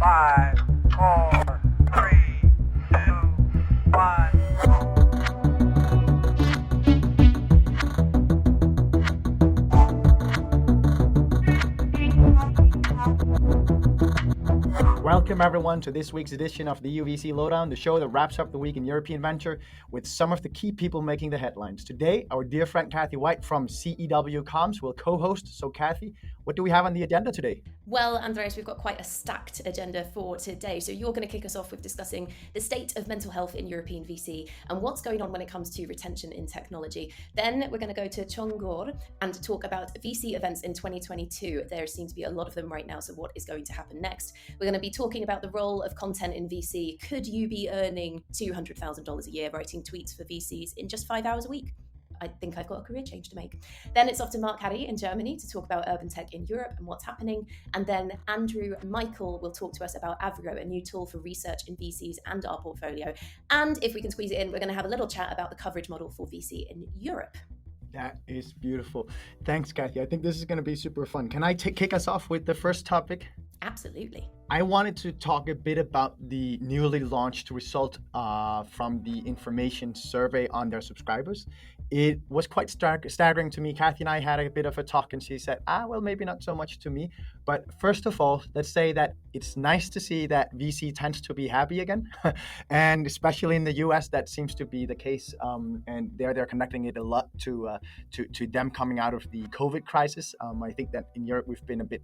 5, 4, 3, 2, 1. Welcome everyone to this week's edition of the EUVC Lowdown, the show that wraps up the week in European venture with some of the key people making the headlines. Today, our dear friend Kathy White from CEW Comms will co-host. So Kathy, what do we have on the agenda today? Well, Andreas, we've got quite a stacked agenda for today. So you're going to kick us off with discussing the state of mental health in European VC and what's going on when it comes to retention in technology. Then we're going to go to Chongor and talk about VC events in 2022. There seem to be a lot of them right now, so what is going to happen next? We're going to be talking about the role of content in VC. Could you be earning $200,000 a year writing tweets for VCs in just 5 hours a week? I think I've got a career change to make. Then it's off to Mark Harry in Germany to talk about urban tech in Europe and what's happening. And then Andrew Michael will talk to us about Avrio, a new tool for research in VCs and our portfolio. And if we can squeeze it in, we're going to have a little chat about the coverage model for VC in Europe. That is beautiful. Thanks, Kathy. I think this is going to be super fun. Can I kick us off with the first topic? Absolutely. I wanted to talk a bit about the newly launched result from the information survey on their subscribers. It was quite staggering to me. Kathy and I had a bit of a talk and she said, well, maybe not so much to me. But first of all, let's say that it's nice to see that VC tends to be happy again. And especially in the US, that seems to be the case. And they're connecting it a lot to them coming out of the COVID crisis. I think that in Europe, we've been a bit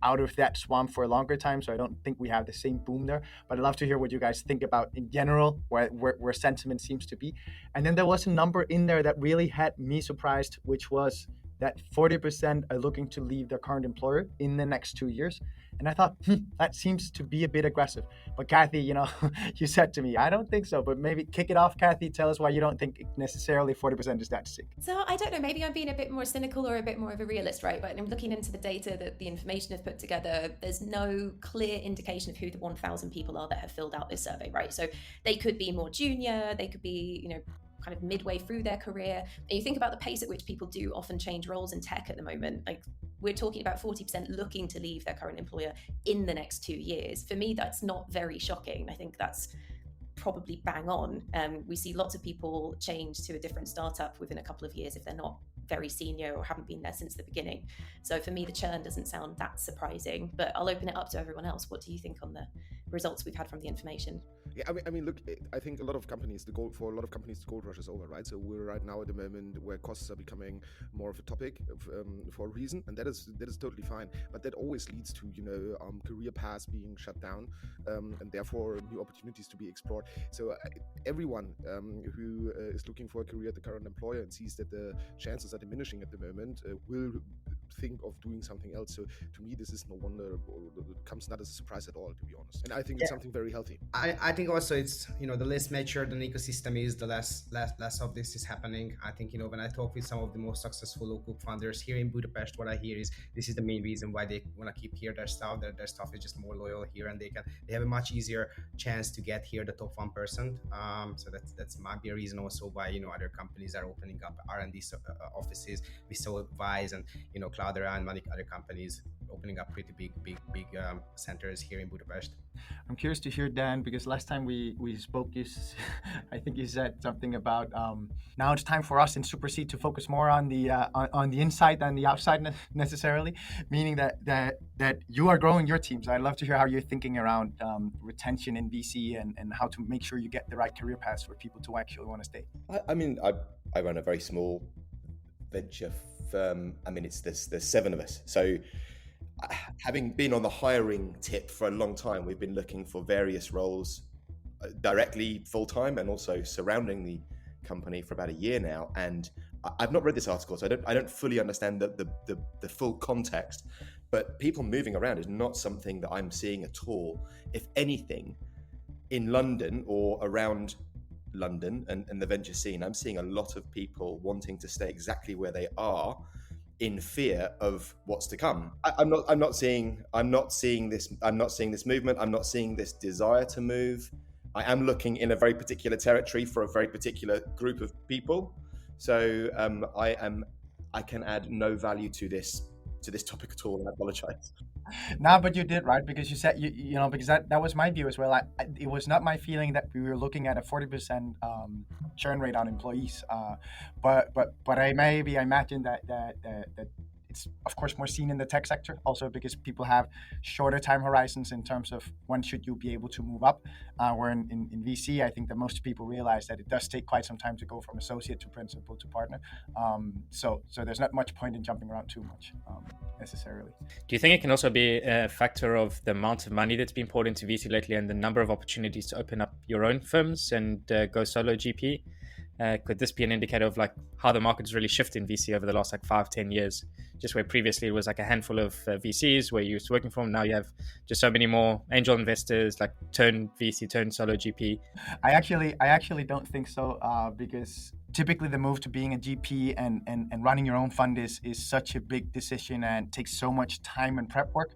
out of that swamp for a longer time. So I don't think we have the same boom there. But I'd love to hear what you guys think about in general, where sentiment seems to be. And then there was a number in there that really had me surprised, which was that 40% are looking to leave their current employer in the next 2 years. And I thought, that seems to be a bit aggressive. But Kathy, you said to me, I don't think so, but maybe kick it off, Kathy. Tell us why you don't think necessarily 40% is that sick. So I don't know, maybe I'm being a bit more cynical or a bit more of a realist, right? But I'm looking into the data that the information has put together. There's no clear indication of who the 1,000 people are that have filled out this survey, right? So they could be more junior, they could be, kind of midway through their career. And you think about the pace at which people do often change roles in tech at the moment, like we're talking about 40% looking to leave their current employer in the next 2 years. For me, that's not very shocking. I think that's probably bang on. We see lots of people change to a different startup within a couple of years if they're not very senior or haven't been there since the beginning. So for me, the churn doesn't sound that surprising, but I'll open it up to everyone else. What do you think on the results we've had from the information? Yeah, I mean, look, I think a lot of companies, the gold rush is over, right? So we're right now at the moment where costs are becoming more of a topic for a reason, and that is totally fine. But that always leads to career paths being shut down, and therefore new opportunities to be explored. So everyone who is looking for a career at the current employer and sees that the chances are diminishing at the moment will think of doing something else. So to me, this is no wonder, or comes not as a surprise at all, to be honest. And I think it's something very healthy. I think also it's the less matured an ecosystem is, the less of this is happening. I think when I talk with some of the most successful local founders here in Budapest, what I hear is this is the main reason why they want to keep here their stuff. Their stuff is just more loyal here, and they have a much easier chance to get here the top 1%. So that's might be a reason also why other companies are opening up R&D offices. We saw Wise and Cloudera and many other companies opening up pretty big centers here in Budapest. I'm curious to hear Dan, because last time we spoke, I think you said something about now it's time for us in Superseed to focus more on the inside than the outside necessarily, meaning that you are growing your teams. I'd love to hear how you're thinking around retention in VC and how to make sure you get the right career paths for people to actually want to stay. I run a very small venture firm. There's 7 of us. So having been on the hiring tip for a long time, we've been looking for various roles directly full-time and also surrounding the company for about a year now. And I've not read this article, so I don't fully understand the full context, but people moving around is not something that I'm seeing at all. If anything, in London or around London and the venture scene, I'm seeing a lot of people wanting to stay exactly where they are in fear of what's to come. I'm not seeing this movement. I'm not seeing this desire to move. I am looking in a very particular territory for a very particular group of people. So I can add no value to this topic at all, and I apologize. No, but you did, right, because you said you know, because that was my view as well. It was not my feeling that we were looking at a 40% churn rate on employees, but I imagine that it's of course more seen in the tech sector, also because people have shorter time horizons in terms of when should you be able to move up. Where in VC, I think that most people realize that it does take quite some time to go from associate to principal to partner. So there's not much point in jumping around too much necessarily. Do you think it can also be a factor of the amount of money that's been poured into VC lately and the number of opportunities to open up your own firms and go solo GP? Could this be an indicator of like how the market's really shifted in VC over the last like 5-10 years? Just where previously it was like a handful of VCs where you used to working from, now you have just so many more angel investors, like turn VC, turn solo GP. I actually don't think so, because typically the move to being a GP and running your own fund is such a big decision and takes so much time and prep work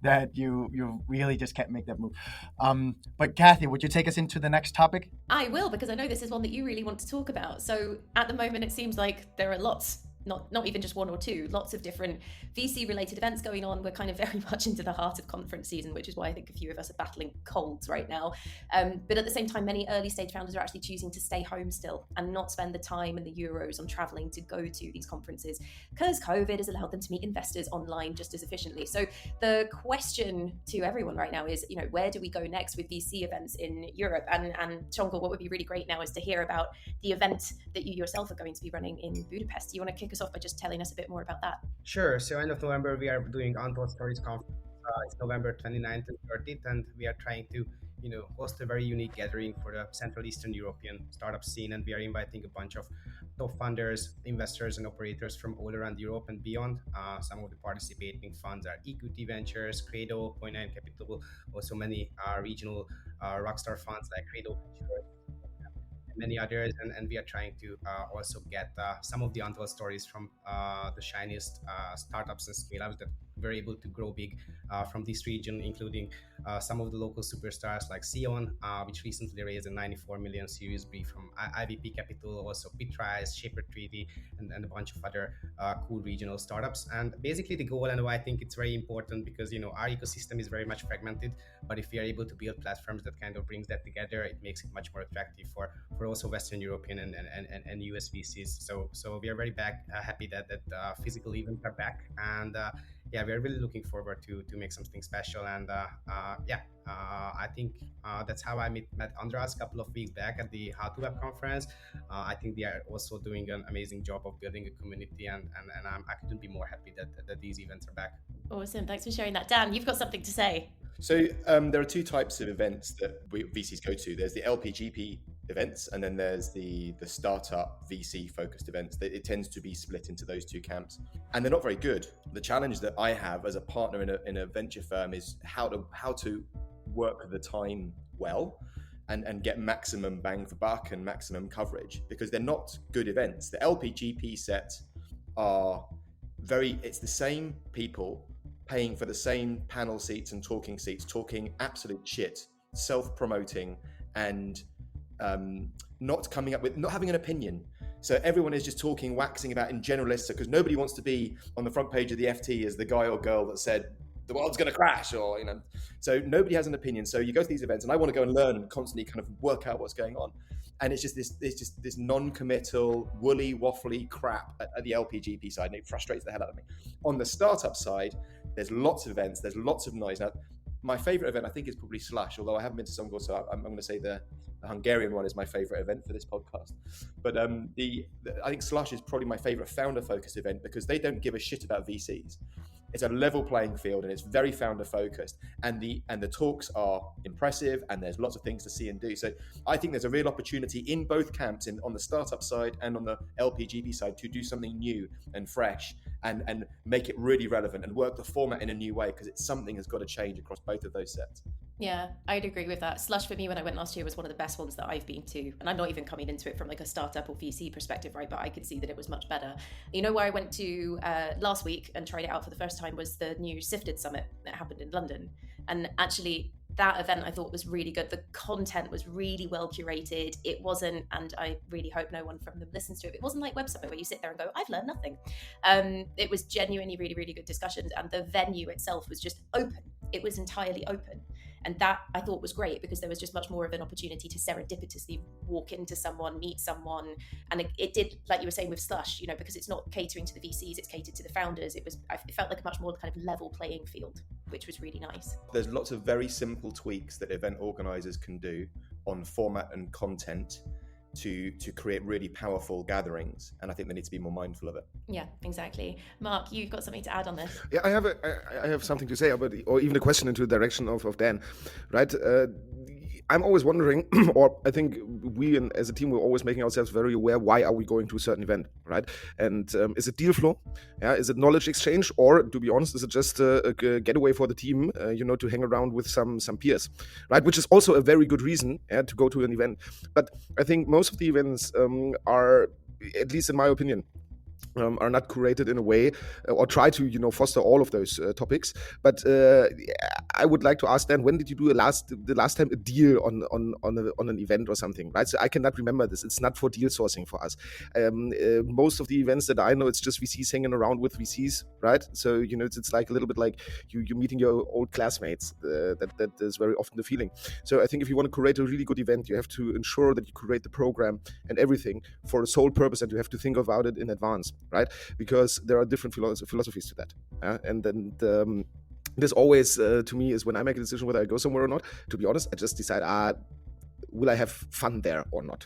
that you really just can't make that move. But Kathy, would you take us into the next topic? I will, because I know this is one that you really want to talk about. So at the moment, it seems like there are lots, not even just one or two, lots of different VC related events going on. We're kind of very much into the heart of conference season, which is why I think a few of us are battling colds right now. But at the same time, many early stage founders are actually choosing to stay home still and not spend the time and the euros on traveling to go to these conferences because COVID has allowed them to meet investors online just as efficiently. So the question to everyone right now is, you know, where do we go next with VC events in Europe? And Chongo, what would be really great now is to hear about the event that you yourself are going to be running in Budapest. Do you want to kick us off by just telling us a bit more about that? Sure. So end of November, we are doing Untold Stories Conference. It's November 29th and 30th, and we are trying to, host a very unique gathering for the Central Eastern European startup scene. And we are inviting a bunch of top funders, investors, and operators from all around Europe and beyond. Some of the participating funds are Equity Ventures, Credo, Point 9 Capital, also many regional rockstar funds like Credo Ventures, many others, and we are trying to also get some of the untold stories from the shiniest startups and scale-ups that were able to grow big from this region, including some of the local superstars like Sion, which recently raised a 94 million Series B from IVP Capital, also Bitrise, Shaper 3D, and a bunch of other cool regional startups. And basically the goal, and why I think it's very important, because our ecosystem is very much fragmented, but if we are able to build platforms that kind of brings that together, it makes it much more attractive for also Western European and US VCs. So we are very happy that physical events are back, and we are really looking forward to make something special. And I think that's how I met Andras a couple of weeks back at the How to Web conference. I think they are also doing an amazing job of building a community, and I couldn't be more happy that these events are back. Awesome, thanks for sharing that. Dan, you've got something to say. So there are two types of events that VCs go to. There's the LPGP events, and then there's the startup VC focused events. It tends to be split into those two camps, and they're not very good. The challenge that I have as a partner in a venture firm is how to work the time well and get maximum bang for buck and maximum coverage, because they're not good events. The LPGP sets are it's the same people paying for the same panel seats and talking seats, talking absolute shit, self-promoting, and not having an opinion. So everyone is just talking, waxing about in generalists, because nobody wants to be on the front page of the FT as the guy or girl that said the world's going to crash, or so nobody has an opinion. So you go to these events, and I want to go and learn and constantly kind of work out what's going on. And it's just this non-committal, woolly, waffly crap at the LPGP side, and it frustrates the hell out of me. On the startup side, there's lots of events, there's lots of noise. Now, my favorite event, I think, is probably Slush, although I haven't been to some, so I'm going to say the Hungarian one is my favorite event for this podcast. But I think Slush is probably my favorite founder-focused event, because they don't give a shit about VCs. It's a level playing field, and it's very founder focused, and the talks are impressive, and there's lots of things to see and do. So I think there's a real opportunity in both camps, on the startup side and on the LPGP side, to do something new and fresh and make it really relevant and work the format in a new way, because it's something that's got to change across both of those sets. Yeah, I'd agree with that. Slush for me, when I went last year, was one of the best ones that I've been to. And I'm not even coming into it from like a startup or VC perspective, right? But I could see that it was much better. You know, where I went to last week and tried it out for the first time was the new Sifted Summit that happened in London. And actually, that event I thought was really good. The content was really well curated. It wasn't, and I really hope no one from them listens to it, it wasn't like Web Summit where you sit there and go, I've learned nothing. It was genuinely really, really good discussions, and the venue itself was just open. It was entirely open. And that I thought was great because there was just much more of an opportunity to serendipitously walk into someone, meet someone. And it did, like you were saying with Slush, because it's not catering to the VCs, it's catered to the founders. It felt like a much more kind of level playing field, which was really nice. There's lots of very simple tweaks that event organizers can do on format and content to create really powerful gatherings, and I think they need to be more mindful of it. Yeah, exactly. Mark, you've got something to add on this. Yeah, I have something to say about, or even a question into the direction of Dan, right? I'm always wondering, or I think we as a team, we're always making ourselves very aware, why are we going to a certain event, right? And is it deal flow? Yeah, is it knowledge exchange? Or, to be honest, is it just a getaway for the team, to hang around with some peers, right? Which is also a very good reason to go to an event. But I think most of the events are, at least in my opinion, are not curated in a way, or try to foster all of those topics. But I would like to ask Dan, when did you do the last time a deal on an event or something, right? So I cannot remember this. It's not for deal sourcing for us. Most of the events that I know, it's just VCs hanging around with VCs, right? So it's like a little bit like you meeting your old classmates. That is very often the feeling. So I think if you want to curate a really good event, you have to ensure that you curate the program and everything for the sole purpose, and you have to think about it in advance, right? Because there are different philosophies to that. And then this always, to me, is when I make a decision whether I go somewhere or not. To be honest, I just decide, will I have fun there or not?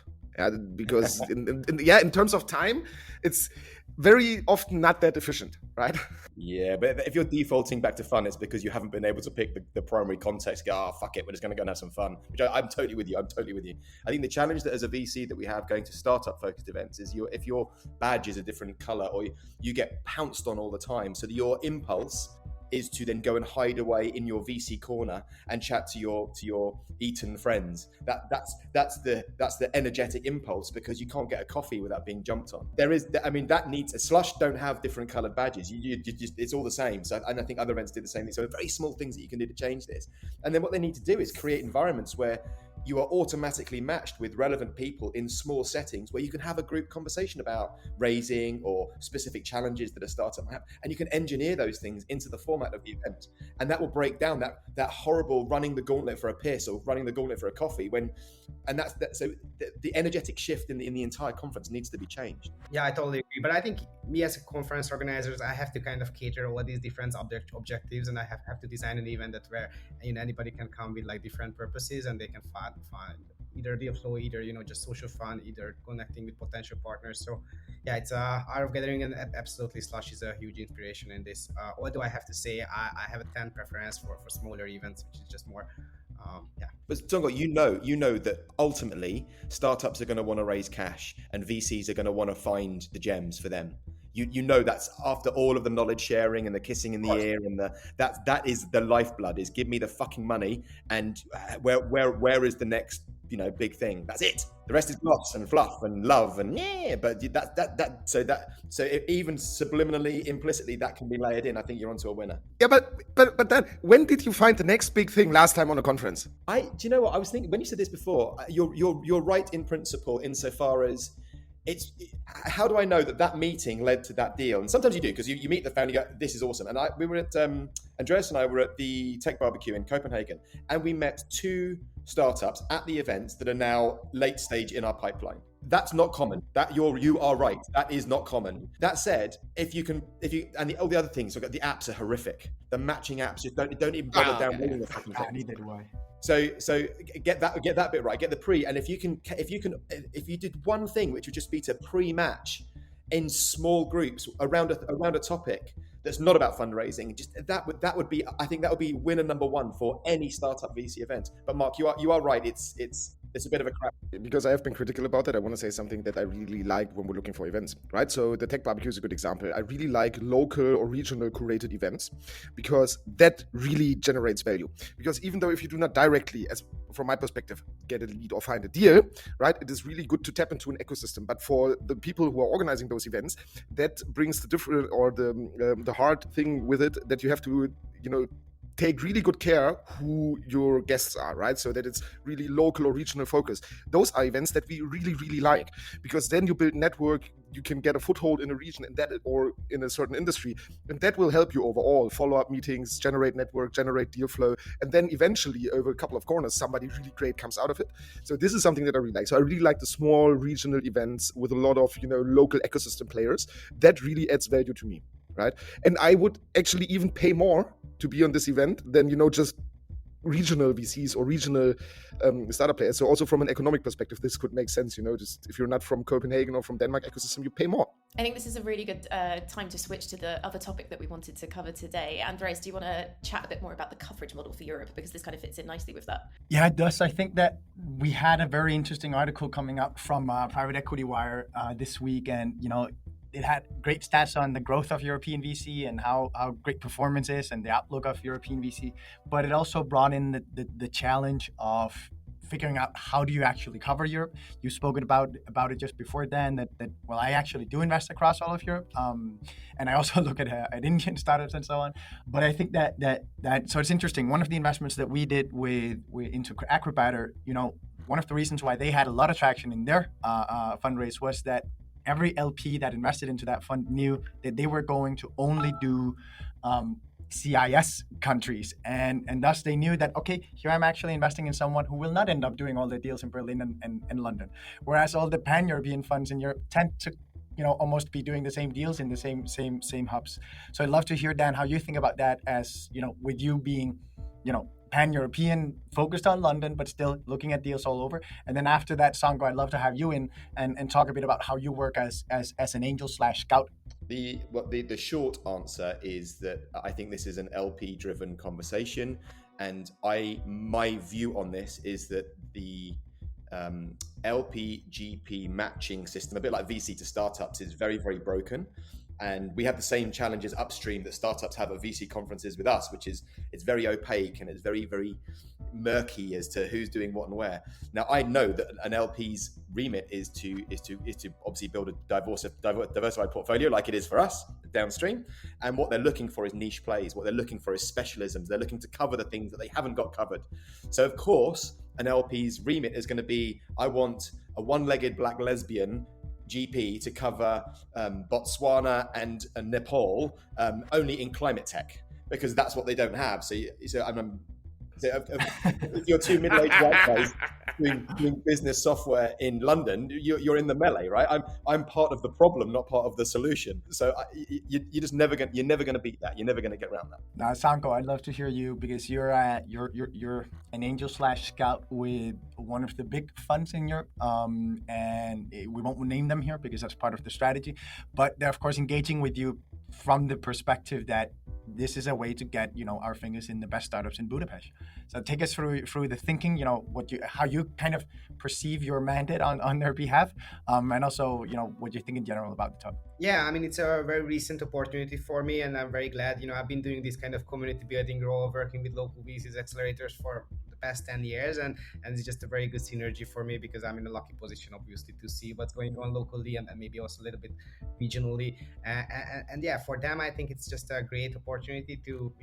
Because in terms of time, it's very often not that efficient, right? Yeah, but if you're defaulting back to fun, it's because you haven't been able to pick the primary context. Go, fuck it, we're just going to go and have some fun. Which I'm totally with you. I think the challenge that as a VC that we have going to startup-focused events is if your badge is a different color or you get pounced on all the time, so that your impulse is to then go and hide away in your VC corner and chat to your Eton friends. That's the energetic impulse, because you can't get a coffee without being jumped on. That needs a Slush don't have different coloured badges. You just, it's all the same. So, and I think other events do the same thing. So very small things that you can do to change this. And then what they need to do is create environments where you are automatically matched with relevant people in small settings where you can have a group conversation about raising or specific challenges that a startup might have. And you can engineer those things into the format of the event. And that will break down that horrible running the gauntlet for a piss or running the gauntlet for a coffee. So the energetic shift in the entire conference needs to be changed. Yeah, I totally agree. But I think me as a conference organizers, I have to kind of cater all these different objectives, and I have to design an event where anybody can come with like different purposes, and they can find either deal flow, either just social fun, either connecting with potential partners. So yeah, it's art of gathering, and absolutely Slush is a huge inspiration in this. Although I have to say I have a 10 preference for smaller events, which is just more But Tongo, you know that ultimately startups are going to want to raise cash and VCs are going to want to find the gems for them. You know that's after all of the knowledge sharing and the kissing in the ear and that is the lifeblood, is give me the fucking money, and where is the next big thing? That's it. The rest is gloss and fluff and love and but so even subliminally, implicitly, that can be layered in. I think you're onto a winner. Yeah, but then when did you find the next big thing last time on a conference? Do you know what I was thinking when you said this before? You're right in principle, insofar as how do I know that meeting led to that deal? And sometimes you do, because you meet the founder, you go, this is awesome. And we were at Andreas and I were at the Tech Barbecue in Copenhagen, and we met 2 startups at the events that are now late stage in our pipeline. That's not common. You are right. That is not common. That said, all the other things, the apps are horrific. The matching apps just don't even bother downloading the fucking thing. Neither do I. So get that bit right. Get the pre, and if you did one thing, which would just be to pre-match in small groups around a topic that's not about fundraising, just that would be, I think that would be winner number 1 for any startup VC event. But Mark, you are right. It's a bit of a crap. Because I have been critical about it, I want to say something that I really like when we're looking for events, right? So the Tech Barbecue is a good example. I really like local or regional curated events, because that really generates value. Because even though if you do not directly, as from my perspective, get a lead or find a deal, right, it is really good to tap into an ecosystem. But for the people who are organizing those events, that brings the different or the hard thing with it, that you have to take really good care who your guests are, right? So that it's really local or regional focus. Those are events that we really, really like, because then you build network, you can get a foothold in a region and that, or in a certain industry, and that will help you overall. Follow-up meetings, generate network, generate deal flow, and then eventually over a couple of corners, somebody really great comes out of it. So this is something that I really like. So I really like the small regional events with a lot of, local ecosystem players. That really adds value to me, right? And I would actually even pay more to be on this event than, just regional VCs or regional startup players. So also from an economic perspective, this could make sense. Just if you're not from Copenhagen or from Denmark ecosystem, you pay more. I think this is a really good time to switch to the other topic that we wanted to cover today. Andreas, do you want to chat a bit more about the coverage model for Europe? Because this kind of fits in nicely with that. Yeah, it does. I think that we had a very interesting article coming up from Private Equity Wire this week, and it had great stats on the growth of European VC and how great performance is and the outlook of European VC. But it also brought in the challenge of figuring out how do you actually cover Europe. You've spoken about it just before then, that I actually do invest across all of Europe. And I also look at Indian startups and so on. But I think that so it's interesting. One of the investments that we did into Acrobatter, one of the reasons why they had a lot of traction in their fundraise was that every LP that invested into that fund knew that they were going to only do CIS countries, and thus they knew that, okay, here I'm actually investing in someone who will not end up doing all the deals in Berlin and London, whereas all the pan-European funds in Europe tend to almost be doing the same deals in the same hubs. So I'd love to hear, Dan, how you think about that, as with you being pan-European, focused on London, but still looking at deals all over. And then after that, Sango, I'd love to have you in and talk a bit about how you work as an angel/scout. The short answer is that I think this is an LP-driven conversation, and my view on this is that the LP GP matching system, a bit like VC to startups, is very, very broken. And we have the same challenges upstream that startups have at VC conferences with us, which is it's very opaque and it's very, very murky as to who's doing what and where. Now, I know that an LP's remit is to obviously build a diversified portfolio like it is for us downstream. And what they're looking for is niche plays. What they're looking for is specialisms. They're looking to cover the things that they haven't got covered. So, of course, an LP's remit is going to be, I want a one-legged black lesbian GP to cover Botswana and Nepal only in climate tech, because that's what they don't have. So if you're two middle-aged white guys doing business software in London, you're in the melee, right? I'm part of the problem, not part of the solution. So you're never going to beat that. You're never going to get around that. Now, Sanko, I'd love to hear you, because you're an angel/scout with one of the big funds in Europe, and we won't name them here because that's part of the strategy. But they're of course engaging with you from the perspective that this is a way to get our fingers in the best startups in Budapest. So take us through the thinking, how you kind of perceive your mandate on their behalf, and also what you think in general about the topic. Yeah, I mean, it's a very recent opportunity for me, and I'm very glad. I've been doing this kind of community building role, working with local VCs accelerators for the past 10 years, and it's just a very good synergy for me, because I'm in a lucky position, obviously, to see what's going on locally and maybe also a little bit regionally. And yeah, for them, I think it's just a great opportunity to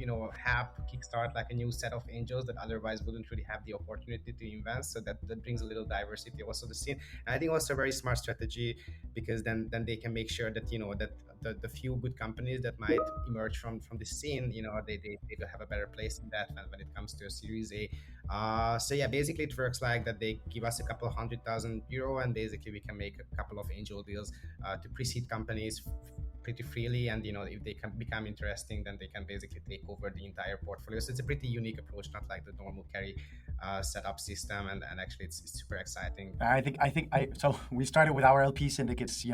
have kickstart like a new set of angels that otherwise wouldn't really have the opportunity to invest. So that brings a little diversity also to the scene. And I think also a very smart strategy, because then they can make sure that that the few good companies that might emerge from the scene, they will have a better place in that when it comes to a Series A. So yeah, basically it works like that. They give us a couple of €100,000, and basically we can make a couple of angel deals to pre-seed companies pretty freely, and if they can become interesting, then they can basically take over the entire portfolio. So it's a pretty unique approach, not like the normal carry setup system, and actually it's super exciting. So we started with our LP syndicates,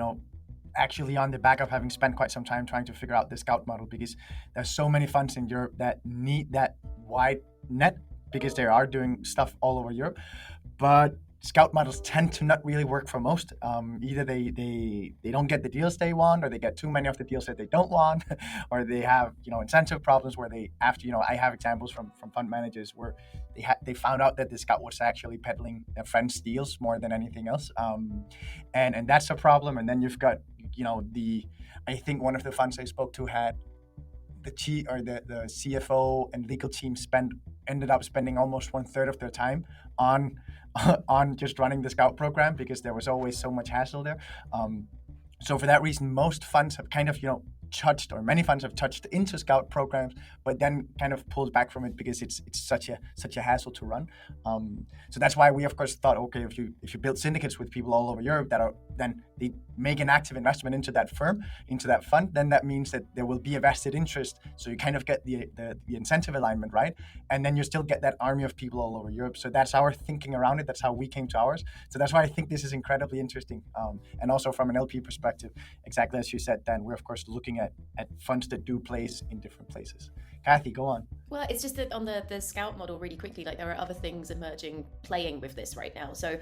actually on the back of having spent quite some time trying to figure out the scout model, because there's so many funds in Europe that need that wide net, because they are doing stuff all over Europe, but scout models tend to not really work for most. Either they don't get the deals they want, or they get too many of the deals that they don't want, or they have incentive problems where they, after I have examples from fund managers where they found out that the scout was actually peddling their friends' deals more than anything else, and that's a problem. And then you've got I think one of the funds I spoke to had the CFO and legal team ended up spending almost 1/3 of their time on on just running the Scout program, because there was always so much hassle there. So for that reason, most funds have kind of, touched, or many funds have touched into Scout programs, but then kind of pulled back from it because it's such a hassle to run. So that's why we of course thought, okay, if you build syndicates with people all over Europe then they make an active investment into that fund, then that means that there will be a vested interest. So you kind of get the incentive alignment, right? And then you still get that army of people all over Europe. So that's our thinking around it. That's how we came to ours. So that's why I think this is incredibly interesting. And also from an LP perspective, exactly as you said, Dan, we're of course looking at funds that do place in different places. Kathy, go on. Well, it's just that on the Scout model, really quickly, like there are other things emerging playing with this right now. So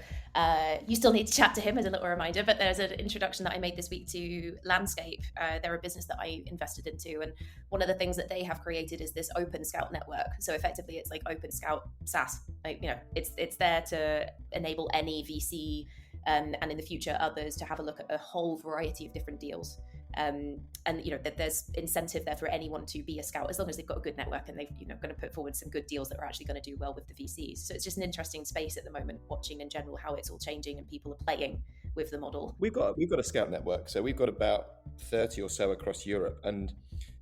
you still need to chat to him as a little reminder, but there's an introduction that I made this week to Landscape. They're a business that I invested into, and one of the things that they have created is this open Scout network. So effectively it's like open Scout SaaS. Like, it's there to enable any VC and in the future others to have a look at a whole variety of different deals. And that there's incentive there for anyone to be a Scout as long as they've got a good network and they've going to put forward some good deals that are actually going to do well with the VCs. So it's just an interesting space at the moment, watching in general how it's all changing and people are playing with the model. We've got a Scout network, so we've got about 30 or so across Europe, and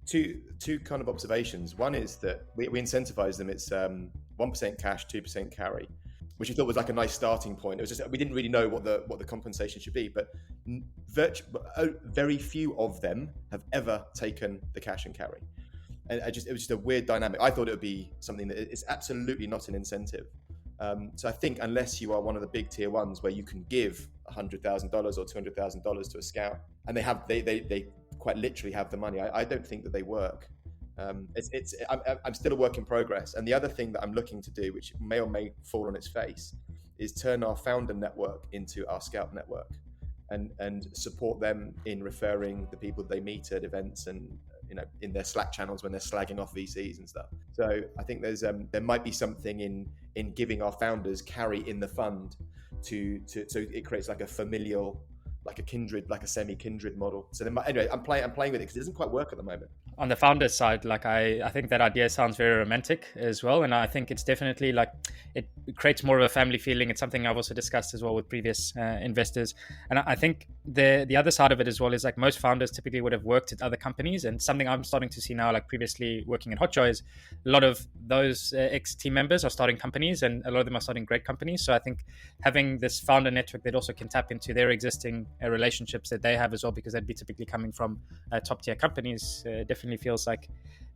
two kind of observations. One is that we incentivize them. It's 1% cash, 2% carry, which we thought was like a nice starting point. It was just we didn't really know what the compensation should be, but very few of them have ever taken the cash and carry, and it was just a weird dynamic. I thought it would be something that is absolutely not an incentive. So I think unless you are one of the big tier ones where you can give $100,000 or $200,000 to a Scout, and they quite literally have the money, I don't think that they work. I'm still a work in progress. And the other thing that I'm looking to do, which may or may fall on its face, is turn our founder network into our Scout network, and support them in referring the people they meet at events and in their Slack channels when they're slagging off VCs and stuff. So I think there might be something in giving our founders carry in the fund so it creates like a familial, like a kindred, like a semi-kindred model. So anyway, I'm playing with it because it doesn't quite work at the moment. On the founder side, like I think that idea sounds very romantic as well, and I think it's definitely like it creates more of a family feeling. It's something I've also discussed as well with previous investors, and I think the other side of it as well is like most founders typically would have worked at other companies, and something I'm starting to see now, like previously working at Hotjar, is a lot of those ex-team members are starting companies, and a lot of them are starting great companies. So I think having this founder network that also can tap into their existing relationships that they have as well, because they'd be typically coming from top tier companies, definitely feels like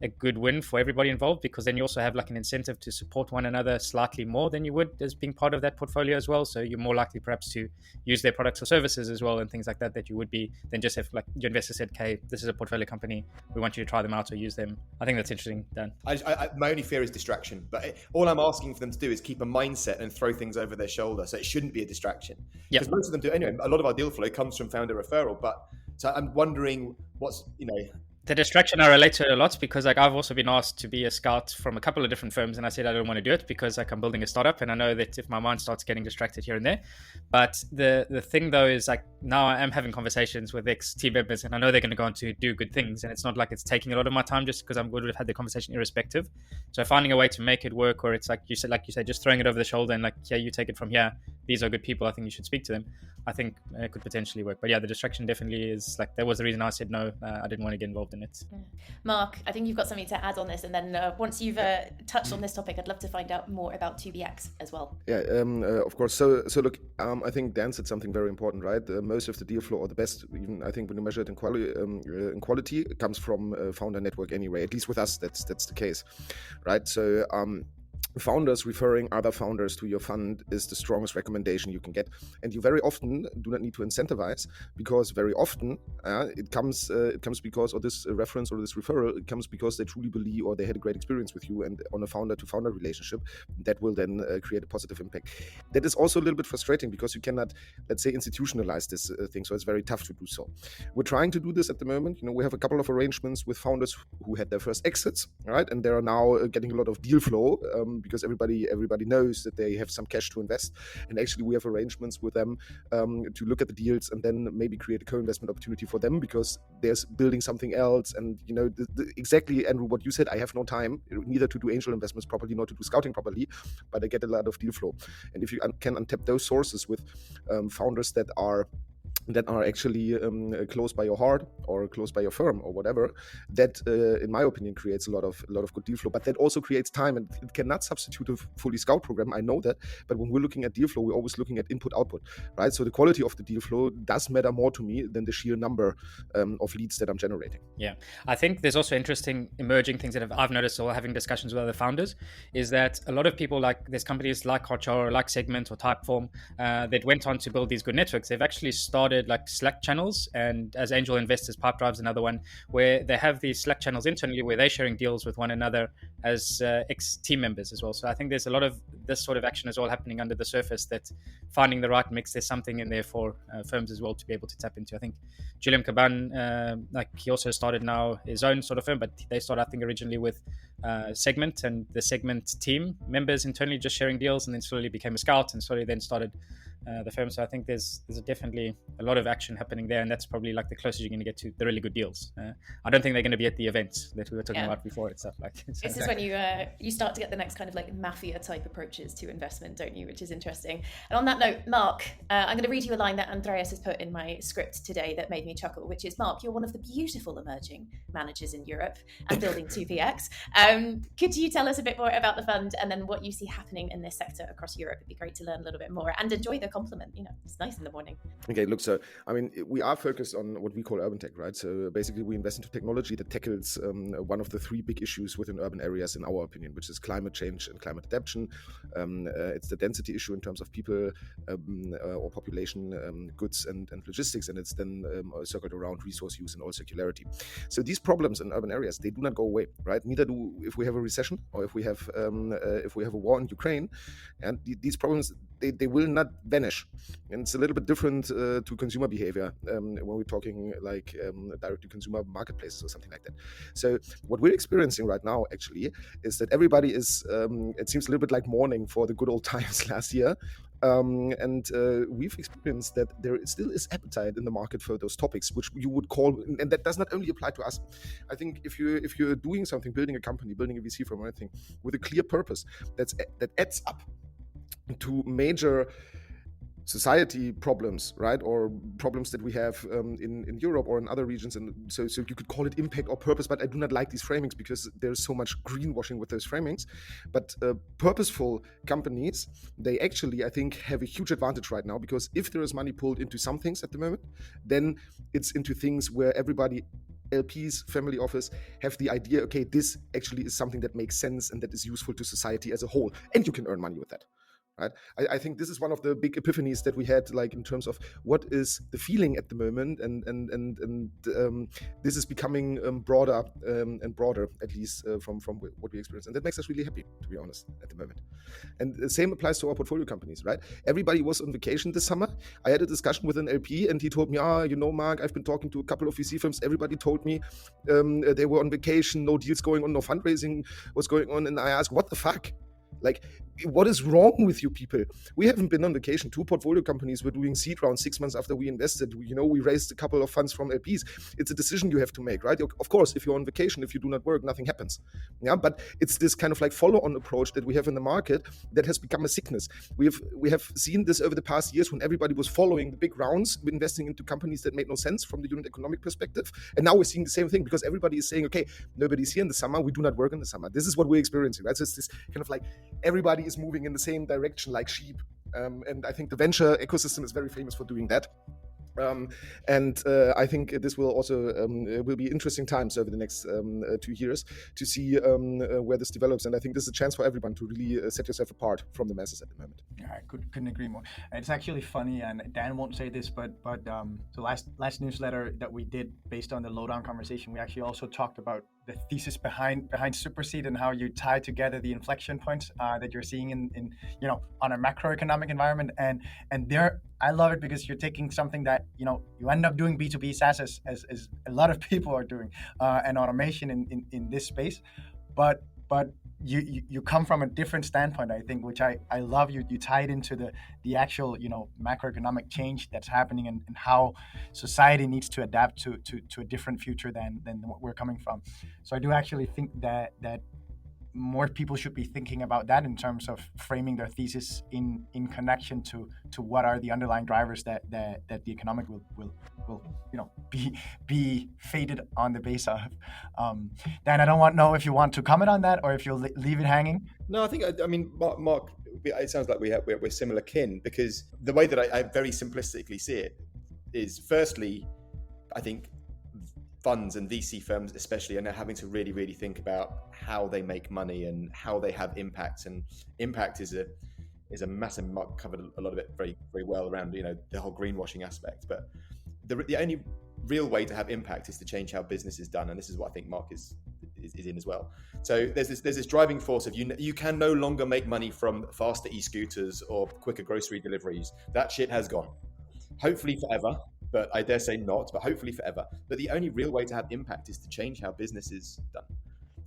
a good win for everybody involved, because then you also have like an incentive to support one another slightly more than you would as being part of that portfolio as well. So you're more likely perhaps to use their products or services as well, and things like that you would be than just if like your investor said, okay, this is a portfolio company, we want you to try them out or use them. I think that's interesting, Dan. My only fear is distraction, but all I'm asking for them to do is keep a mindset and throw things over their shoulder, so it shouldn't be a distraction. Because most of them do anyway. A lot of our deal flow comes from founder referral, but so I'm wondering what's the distraction I relate to it a lot, because like I've also been asked to be a Scout from a couple of different firms, and I said I don't want to do it because like I'm building a startup, and I know that if my mind starts getting distracted here and there. But the thing though is like now I am having conversations with ex-team members, and I know they're going to go on to do good things, and it's not like it's taking a lot of my time just because I would have had the conversation irrespective. So finding a way to make it work, or it's like you said, just throwing it over the shoulder and like, yeah, you take it from here. These are good people. I think you should speak to them. I think it could potentially work. But yeah, the distraction definitely is like, that was the reason I said no. I didn't want to get involved in it. Mark, I think you've got something to add on this. And then once you've touched on this topic, I'd love to find out more about 2BX as well. Yeah, of course. So look, I think Dan said something very important, right? Most of the deal flow, or the best, even I think when you measure it in quality, it comes from founder network anyway. At least with us, that's the case, right? So founders referring other founders to your fund is the strongest recommendation you can get, and you very often do not need to incentivize, because very often it comes because, or this reference or this referral, it comes because they truly believe, or they had a great experience with you, and on a founder to founder relationship that will then create a positive impact. That is also a little bit frustrating because you cannot, let's say, institutionalize this thing, so it's very tough to do so. We're trying to do this at the moment. We have a couple of arrangements with founders who had their first exits, right, and they are now getting a lot of deal flow because everybody knows that they have some cash to invest, and actually we have arrangements with them to look at the deals and then maybe create a co-investment opportunity for them, because there's building something else. And exactly, Andrew, what you said, I have no time neither to do angel investments properly nor to do scouting properly, but I get a lot of deal flow. And if you can untap those sources with founders that are actually close by your heart or close by your firm or whatever, that in my opinion creates a lot of good deal flow. But that also creates time, and it cannot substitute a fully scout program, I know that, but when we're looking at deal flow, we're always looking at input output, right? So the quality of the deal flow does matter more to me than the sheer number of leads that I'm generating. Yeah, I think there's also interesting emerging things that I've noticed while having discussions with other founders, is that a lot of people, like there's companies like Hotjar or like Segment or Typeform that went on to build these good networks. They've actually started like Slack channels, and as angel investors, Pipedrive's another one, where they have these Slack channels internally where they're sharing deals with one another as ex-team members as well. So I think there's a lot of this sort of action as well happening under the surface, that finding the right mix, there's something in there for firms as well to be able to tap into. I think Julian Caban, like he also started now his own sort of firm, but they started, I think, originally with Segment, and the Segment team members internally just sharing deals, and then slowly became a scout, and slowly then started the firm. So I think there's definitely a lot of action happening there, and that's probably like the closest you're going to get to the really good deals. I don't think they're going to be at the events that we were talking about before and stuff like. So this is when you start to get the next kind of like mafia type approaches to investment, don't you? Which is interesting. And on that note, Mark, I'm going to read you a line that Andreas has put in my script today that made me chuckle, which is, Mark, you're one of the beautiful emerging managers in Europe and building 2PX. Could you tell us a bit more about the fund and then what you see happening in this sector across Europe? It'd be great to learn a little bit more and enjoy the compliment. It's nice in the morning. Okay, look, so I mean, we are focused on what we call urban tech, right? So basically we invest into technology that tackles one of the three big issues within urban areas, in our opinion, which is climate change and climate adaptation. It's the density issue in terms of people or population, goods and logistics, and it's then circled around resource use and all circularity. So these problems in urban areas, they do not go away, right? Neither do if we have a recession or if we have a war in Ukraine, and these problems, they will not vanish. And it's a little bit different to consumer behavior when we're talking like direct-to-consumer marketplaces or something like that. So what we're experiencing right now actually is that everybody is, it seems a little bit like mourning for the good old times last year. And we've experienced that there still is appetite in the market for those topics, which you would call, and that does not only apply to us. I think if you're doing something, building a company, building a VC firm or anything with a clear purpose that adds up to major society problems, right, or problems that we have in Europe or in other regions, and so you could call it impact or purpose, but I do not like these framings because there's so much greenwashing with those framings. But purposeful companies, they actually, I think, have a huge advantage right now, because if there is money pulled into some things at the moment, then it's into things where everybody, LPs, family office, have the idea, okay, this actually is something that makes sense and that is useful to society as a whole, and you can earn money with that. Right. I think this is one of the big epiphanies that we had, like in terms of what is the feeling at the moment, and this is becoming broader and broader, at least from what we experience, and that makes us really happy, to be honest, at the moment. And the same applies to our portfolio companies, right? Everybody was on vacation this summer. I had a discussion with an LP, and he told me, Mark, I've been talking to a couple of VC firms. Everybody told me they were on vacation, no deals going on, no fundraising was going on, and I asked, what the fuck? Like, what is wrong with you people? We haven't been on vacation. 2 portfolio companies were doing seed rounds 6 months after we invested. We raised a couple of funds from LPs. It's a decision you have to make, right? Of course, if you're on vacation, if you do not work, nothing happens. Yeah, but it's this kind of like follow-on approach that we have in the market that has become a sickness. We have seen this over the past years when everybody was following the big rounds, investing into companies that made no sense from the unit economic perspective. And now we're seeing the same thing because everybody is saying, okay, nobody's here in the summer. We do not work in the summer. This is what we're experiencing, right? So it's this kind of like everybody is moving in the same direction like sheep. And I think the venture ecosystem is very famous for doing that. And I think this will also will be interesting times over the next 2 years to see where this develops. And I think this is a chance for everyone to really set yourself apart from the masses at the moment. Yeah, I couldn't agree more. It's actually funny, and Dan won't say this, but the last newsletter that we did based on the Lowdown conversation, we actually also talked about the thesis behind Superseed and how you tie together the inflection points that you're seeing in on a macroeconomic environment, and there I love it because you're taking something that you end up doing B2B SaaS as a lot of people are doing and automation in this space, but you come from a different standpoint, I think, which I love. You tied into the actual macroeconomic change that's happening, and how society needs to adapt to a different future than what we're coming from. So I do actually think that more people should be thinking about that in terms of framing their thesis in connection to what are the underlying drivers that the economic will be fated on the base of. Dan, I don't know if you want to comment on that or if you'll leave it hanging. No, I think I mean Mark. It sounds like we're similar kin, because the way that I very simplistically see it is, firstly, I think funds and VC firms especially are now having to really, really think about how they make money and how they have impact. And impact is a massive, Mark covered a lot of it very, very well around the whole greenwashing aspect. But the only real way to have impact is to change how business is done, and this is what I think Mark is in as well. So there's this driving force of you can no longer make money from faster e-scooters or quicker grocery deliveries. That shit has gone, hopefully forever. But I dare say not, but hopefully forever. But the only real way to have impact is to change how business is done.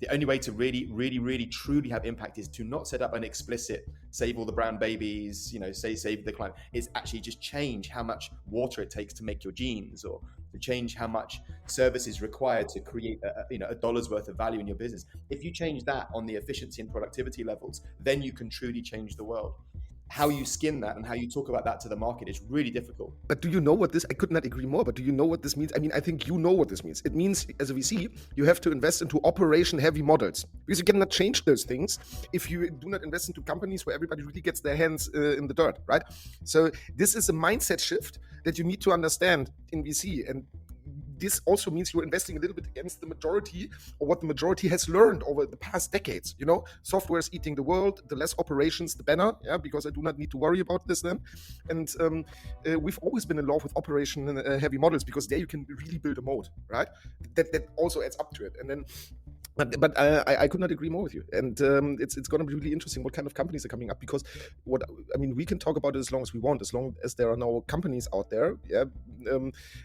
The only way to really, really, really, truly have impact is to not set up an explicit save all the brown babies, save the climate. It's actually just change how much water it takes to make your jeans, or to change how much service is required to create a dollar's worth of value in your business. If you change that on the efficiency and productivity levels, then you can truly change the world. How you skin that and how you talk about that to the market is really difficult. But do you know what this, I could not agree more, but do you know what this means? I mean, I think you know what this means. It means, as a VC, you have to invest into operation heavy models, because you cannot change those things if you do not invest into companies where everybody really gets their hands in the dirt, right? So this is a mindset shift that you need to understand in VC. And this also means you're investing a little bit against the majority, or what the majority has learned over the past decades. Software is eating the world. The less operations, the better. Yeah, because I do not need to worry about this then. And we've always been in love with operation heavy models, because there you can really build a moat, right? That also adds up to it. And then. But I could not agree more with you, and it's going to be really interesting what kind of companies are coming up, because we can talk about it as long as we want, as long as there are no companies out there. Yeah,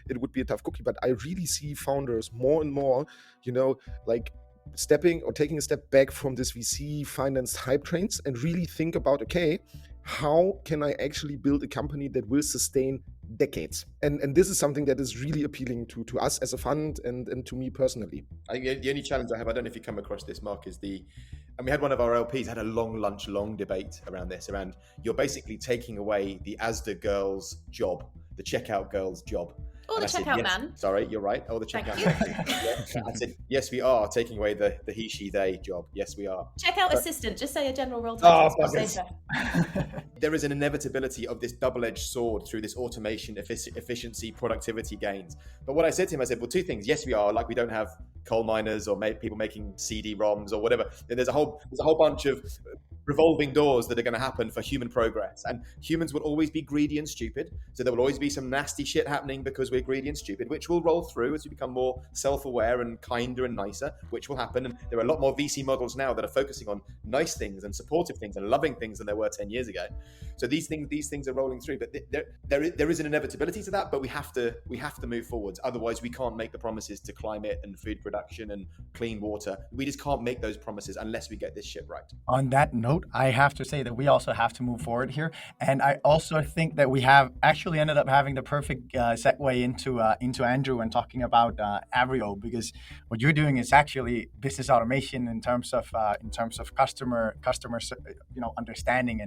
it would be a tough cookie, but I really see founders more and more, stepping or taking a step back from this VC financed hype trains and really think about, okay, how can I actually build a company that will sustain decades? And this is something that is really appealing to us as a fund and to me personally. I think the only challenge I have, I don't know if you come across this, Mark, is we had one of our LPs had a long debate around this, around you're basically taking away the Asda girl's job, the checkout girl's job. Or the checkout man. Sorry, you're right. Or the checkout man. Yeah. I said, yes, we are taking away the he, she, they job. Yes, we are. Checkout assistant. Just say a general role title. There is an inevitability of this double-edged sword through this automation, efficiency, productivity gains. But what I said to him, I said, well, two things. Yes, we are. Like, we don't have coal miners or people making CD-ROMs or whatever. There's a whole bunch of revolving doors that are going to happen for human progress, and humans will always be greedy and stupid, so there will always be some nasty shit happening because we're greedy and stupid, which will roll through as we become more self-aware and kinder and nicer, which will happen. And there are a lot more VC models now that are focusing on nice things and supportive things and loving things than there were 10 years ago. So these things are rolling through, but there is an inevitability to that, but we have to move forwards. Otherwise we can't make the promises to climate and food production and clean water. We just can't make those promises unless we get this shit right. On that note, I have to say that we also have to move forward here. And I also think that we have actually ended up having the perfect segue into Andrew and talking about Avrio, because what you're doing is actually business automation in terms of customer understanding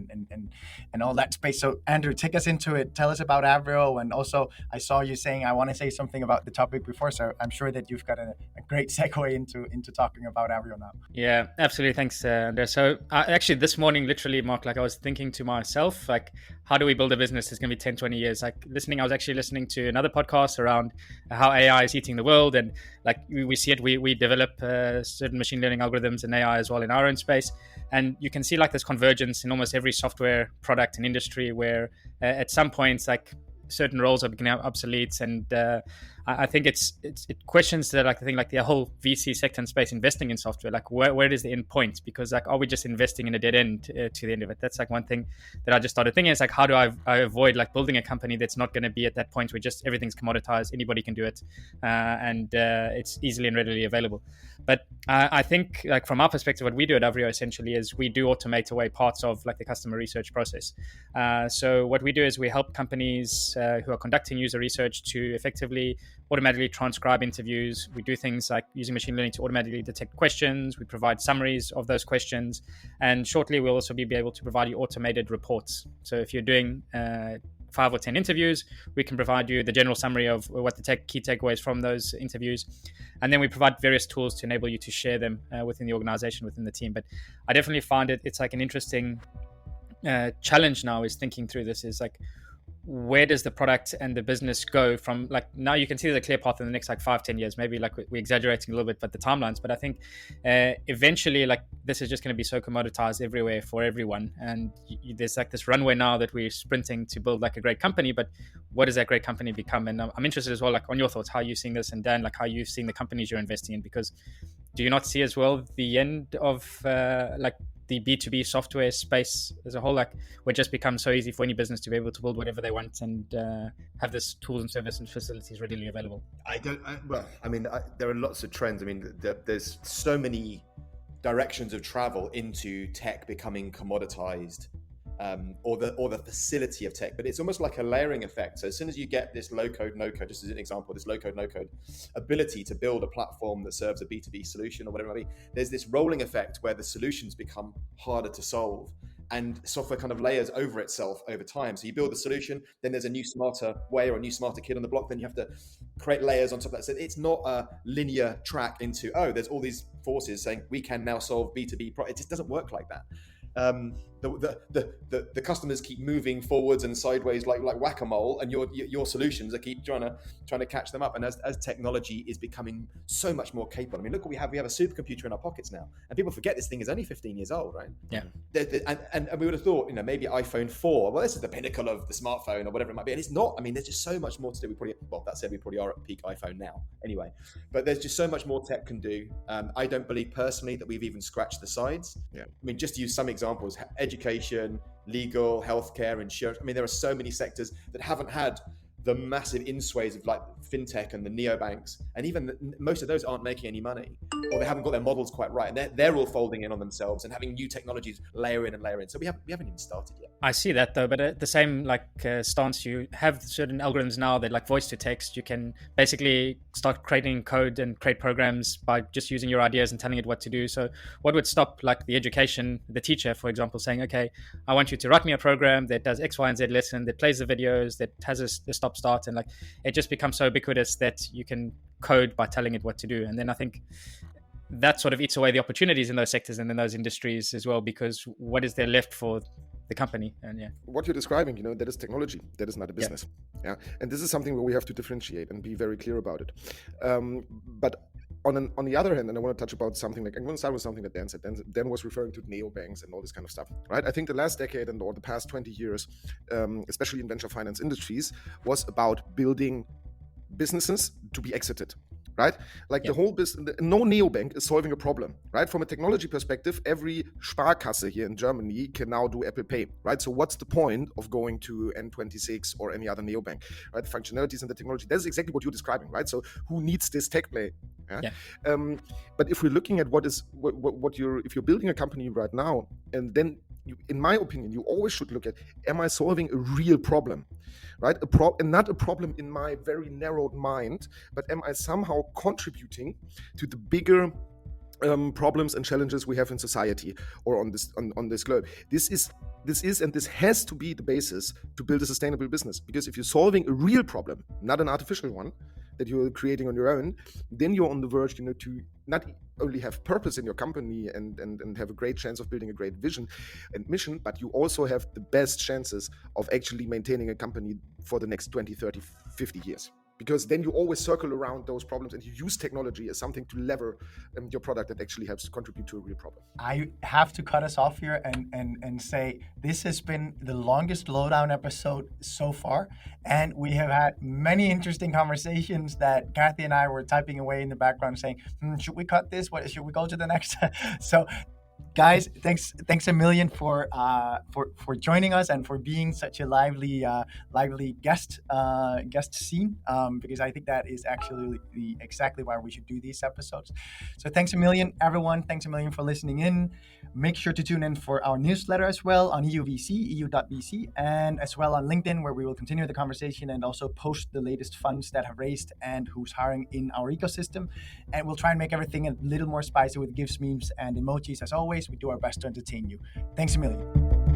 and all that space. So Andrew, take us into it. Tell us about Avrio. And also I saw you saying I want to say something about the topic before, so I'm sure that you've got a great segue into talking about Avrio now. Yeah, absolutely. Thanks, Andrea. So actually this morning, literally, Mark, I was thinking to myself, how do we build a business that's going to be 10, 20 years? I was actually listening to another podcast around how AI is eating the world. And we see it, we develop certain machine learning algorithms and AI as well in our own space. And you can see this convergence in almost every software product and industry where at some points, certain roles are becoming obsolete. And I think it questions that, like, I think like the whole VC sector and space investing in software, like where is the end point? Because like, are we just investing in a dead end to the end of it? That's like one thing that I just started thinking is like, how do I avoid like building a company that's not going to be at that point where just everything's commoditized, anybody can do it, and it's easily and readily available. But I think like from our perspective, what we do at Avrio essentially is we do automate away parts of like the customer research process. So what we do is we help companies who are conducting user research to effectively automatically transcribe interviews. We do things like using machine learning to automatically detect questions. We provide summaries of those questions. And shortly, we'll also be able to provide you automated reports. So if you're doing 5 or 10 interviews, we can provide you the general summary of what the key takeaways from those interviews. And then we provide various tools to enable you to share them within the organization, within the team. But I definitely find it's like an interesting challenge now is thinking through this is like, where does the product and the business go from? Like now you can see there's a clear path in the next like 5-10 years, maybe like we're exaggerating a little bit, but the timelines, but I think eventually like this is just going to be so commoditized everywhere for everyone. And there's like this runway now that we're sprinting to build like a great company, but what does that great company become? And I'm interested as well, like on your thoughts, how you're seeing this, and Dan, like how you've seen the companies you're investing in, because do you not see as well the end of like the B2B software space as a whole, like where it just becomes so easy for any business to be able to build whatever they want and have this tools and service and facilities readily available? There are lots of trends. I mean, there's so many directions of travel into tech becoming commoditized, or the facility of tech, but it's almost like a layering effect. So as soon as you get this low code, no code, just as an example, this low code, no code ability to build a platform that serves a B2B solution or whatever it might be, there's this rolling effect where the solutions become harder to solve and software kind of layers over itself over time. So you build the solution, then there's a new smarter way or a new smarter kid on the block, then you have to create layers on top of that. So it's not a linear track into, there's all these forces saying we can now solve B2B. It just doesn't work like that. The customers keep moving forwards and sideways like whack-a-mole, and your solutions are keep trying to catch them up. And as technology is becoming so much more capable, I mean, look what we have. We have a supercomputer in our pockets now, and people forget this thing is only 15 years old, right? Yeah. And we would have thought, maybe iPhone 4. Well, this is the pinnacle of the smartphone or whatever it might be, and it's not. I mean, there's just so much more to do. We probably are at peak iPhone now, anyway. But there's just so much more tech can do. I don't believe personally that we've even scratched the sides. Yeah. I mean, just to use some examples, education, legal, healthcare, insurance. I mean, there are so many sectors that haven't had the massive insways of like fintech and the neobanks, and even most of those aren't making any money, or they haven't got their models quite right, and they're all folding in on themselves and having new technologies layer in. So we haven't even started yet. I see that though, but at the same stance, you have certain algorithms now that like voice to text. You can basically start creating code and create programs by just using your ideas and telling it what to do. So what would stop like the teacher, for example, saying, okay, I want you to write me a program that does X, Y, and Z lesson, that plays the videos, that has a stop-start, and like it just becomes so ubiquitous that you can code by telling it what to do. And then I think that sort of eats away the opportunities in those sectors and in those industries as well, because what is there left for the company? And what you're describing, that is technology, that is not a business. Yeah, and this is something where we have to differentiate and be very clear about it. But on the other hand, and I want to touch about something like, I'm going to start with something that Dan said. Dan was referring to neobanks and all this kind of stuff, right? I think the last decade or the past 20 years, especially in venture finance industries, was about building businesses to be exited. Right? Like the whole business, no neobank is solving a problem, right? From a technology perspective, every Sparkasse here in Germany can now do Apple Pay, right? So what's the point of going to N26 or any other neobank, right? The functionalities and the technology, that's exactly what you're describing, right? So who needs this tech play? Yeah. But if we're looking at if you're building a company right now, and then in my opinion, you always should look at, am I solving a real problem, right? And not a problem in my very narrowed mind, but am I somehow contributing to the bigger problems and challenges we have in society or on this globe? This is and this has to be the basis to build a sustainable business. Because if you're solving a real problem, not an artificial one that you're creating on your own, then you're on the verge, to not only have purpose in your company and have a great chance of building a great vision and mission, but you also have the best chances of actually maintaining a company for the next 20, 30, 50 years. because then you always circle around those problems and you use technology as something to lever your product that actually helps to contribute to a real problem. I have to cut us off here and say this has been the longest Lowdown episode so far, and we have had many interesting conversations that Kathy and I were typing away in the background saying, should we cut this? What should we go to the next? So guys, thanks a million for joining us and for being such a lively guest scene, because I think that is actually exactly why we should do these episodes. So thanks a million, everyone. Thanks a million for listening in. Make sure to tune in for our newsletter as well on EUVC, EU.VC, and as well on LinkedIn, where we will continue the conversation and also post the latest funds that have raised and who's hiring in our ecosystem. And we'll try and make everything a little more spicy with GIFs, memes, and emojis as always. We do our best to entertain you. Thanks a million.